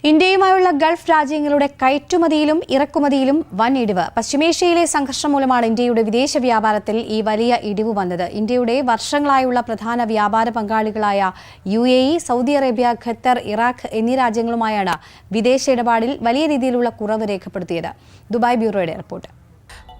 ഇന്ത്യയുമായുള്ള ഗൾഫ് രാജ്യങ്ങളുടെ കയറ്റുമതിയിലും ഇറക്കുമതിയിലും വൻ ഇടിവ്. പശ്ചിമേഷ്യയിലെ സംഘർഷം മൂലമാണ് ഇന്ത്യയുടെ വിദേശ വ്യാപാരത്തിൽ ഈ വലിയ ഇടിവ് വന്നത്. ഇന്ത്യയുടെ വർഷങ്ങളായുള്ള പ്രധാന വ്യാപാര പങ്കാളികളായ UAE, Saudi Arabia, Qatar, Iraq എന്നീ രാജ്യങ്ങളുമായാണ് വിദേശ ഇടപാടിൽ വലിയ രീതിയിലുള്ള കുറവ് രേഖപ്പെടുത്തിയത്. ദുബായ് ബ്യൂറോയുടെ റിപ്പോർട്ട്.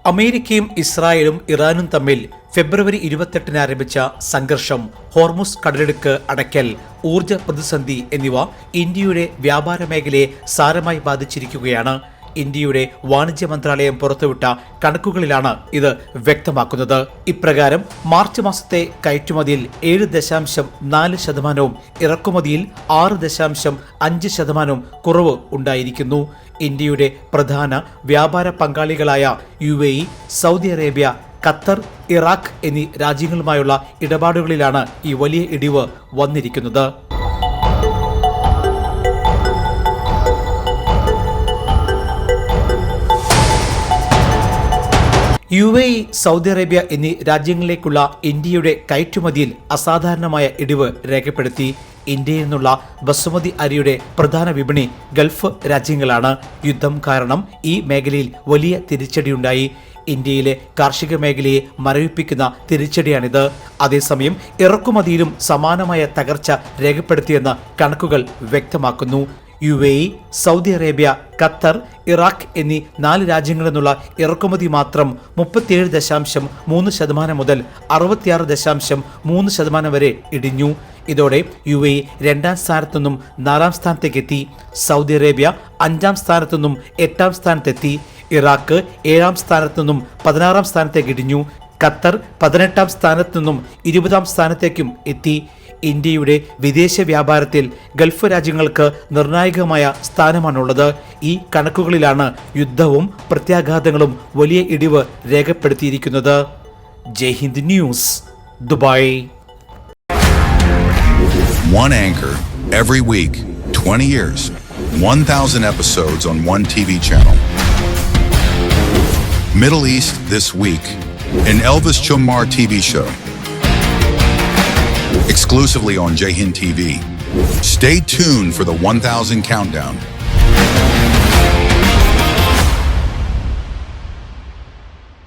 അമേരിക്കയും ഇസ്രായേലും ഇറാനും തമ്മിൽ ഫെബ്രുവരി 28-ന് ആരംഭിച്ച സംഘർഷം, ഹോർമുസ് കടലിടുക്ക് അടയ്ക്കൽ, ഊർജ്ജ പ്രതിസന്ധി എന്നിവ ഇന്ത്യയുടെ വ്യാപാര മേഖലയെ സാരമായി ബാധിച്ചിരിക്കുകയാണ്. ഇന്ത്യയുടെ വാണിജ്യ മന്ത്രാലയം പുറത്തുവിട്ട കണക്കുകളിലാണ് ഇത് വ്യക്തമാക്കുന്നത്. ഇപ്രകാരം മാർച്ച് മാസത്തെ കയറ്റുമതിയിൽ 7.4%, ഇറക്കുമതിയിൽ 6.5% കുറവ് ഉണ്ടായിരിക്കുന്നു. ഇന്ത്യയുടെ പ്രധാന വ്യാപാര പങ്കാളികളായ UAE, Saudi Arabia, Qatar, Iraq എന്നീ രാജ്യങ്ങളുമായുള്ള ഇടപാടുകളിലാണ് ഈ വലിയ ഇടിവ് വന്നിരിക്കുന്നത്. UAE, സൗദി അറേബ്യ എന്നീ രാജ്യങ്ങളിലേക്കുള്ള ഇന്ത്യയുടെ കയറ്റുമതിയിൽ അസാധാരണമായ ഇടിവ് രേഖപ്പെടുത്തി. ഇന്ത്യയിൽ നിന്നുള്ള ബസുമതി അരിയുടെ പ്രധാന വിപണി ഗൾഫ് രാജ്യങ്ങളാണ്. യുദ്ധം കാരണം ഈ മേഖലയിൽ വലിയ തിരിച്ചടിയുണ്ടായി. ഇന്ത്യയിലെ കാർഷിക മേഖലയെ മരവിപ്പിക്കുന്ന തിരിച്ചടിയാണിത്. അതേസമയം ഇറക്കുമതിയിലും സമാനമായ തകർച്ച രേഖപ്പെടുത്തിയെന്ന് കണക്കുകൾ വ്യക്തമാക്കുന്നു. UAE, Saudi Arabia, Qatar, Iraq എന്നീ 4 രാജ്യങ്ങളിൽ നിന്നുള്ള ഇറക്കുമതി മാത്രം 37.3% മുതൽ 66.3% വരെ ഇടിഞ്ഞു. ഇതോടെ UAE 2ാം സ്ഥാനത്തു നിന്നും 4ാം സ്ഥാനത്തേക്ക് എത്തി. സൗദി അറേബ്യ 5ാം സ്ഥാനത്തു നിന്നും 8ാം സ്ഥാനത്തെത്തി. ഇറാഖ് 7ാം സ്ഥാനത്തു നിന്നും 16ാം സ്ഥാനത്തേക്ക് ഇടിഞ്ഞു. ഖത്തർ 18ാം സ്ഥാനത്തു നിന്നും 20ാം സ്ഥാനത്തേക്കും എത്തി. ഇന്ത്യയുടെ വിദേശ വ്യാപാരത്തിൽ ഗൾഫ് രാജ്യങ്ങൾക്ക് നിർണായകമായ സ്ഥാനമാണുള്ളത്. ഈ കണക്കുകളിലാണ് യുദ്ധവും പ്രത്യാഘാതങ്ങളും വലിയ ഇടിവ് രേഖപ്പെടുത്തിയിരിക്കുന്നത്. Jai Hind news, Dubai. One anchor every week, 20 years, 1,000 episodes on one TV channel. Middle East This Week, an Elvis Chumar TV show. Exclusively on Jai Hind TV. Stay tuned for the 1000 countdown.